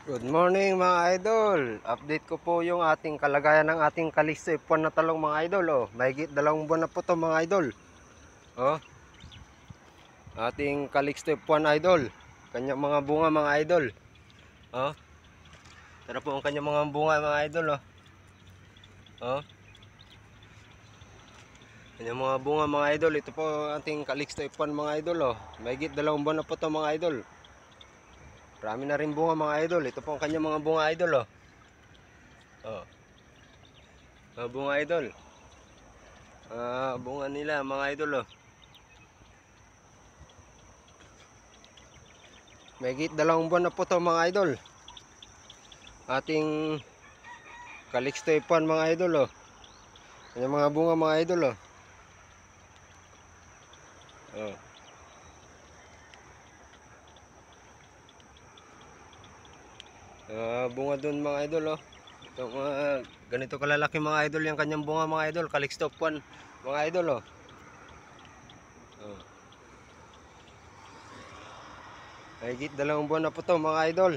Good morning mga idol. Update ko po yung ating kalagayan ng ating Calixto F1 na talong mga idol. Mahigit 2 buwan na po to mga idol. Ating Calixto F1 idol. Kanyang mga bunga mga idol. Tara po ang kanyang mga bunga mga idol. Kanyang mga bunga mga idol. Ito po ating Calixto F1 mga idol. Mahigit 2 buwan na po to mga idol. Marami na rin bunga mga idol. Ito po ang kanyang mga bunga idol. Mga bunga idol. Bunga nila mga idol. Mahigit 2 buwan na po to mga idol. Ating Calixto F1 mga idol. Kanyang mga bunga mga idol. Bunga dun mga idol. Ito ganito kalalaki mga idol yung kanyang bunga mga idol. Calixto F1 mga idol. Mahigit 2 buwan na po to mga idol.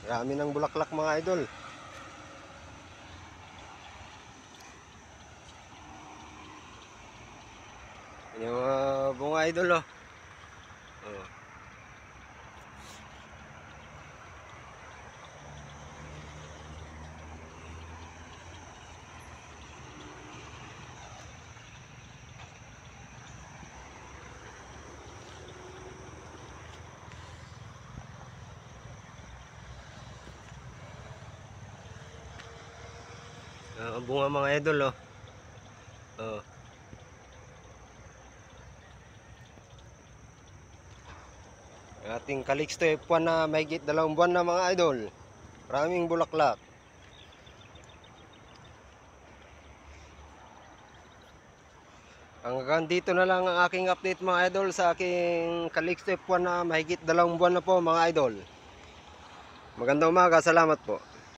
Marami ng bulaklak mga idol. Yung bunga idol. Bunga mga idol. Ating Calixto F1 na mahigit 2 buwan na mga idol. Maraming bulaklak. Hanggang dito na lang ang aking update mga idol sa aking Calixto F1 na mahigit 2 buwan na po mga idol. Magandang umaga, salamat po.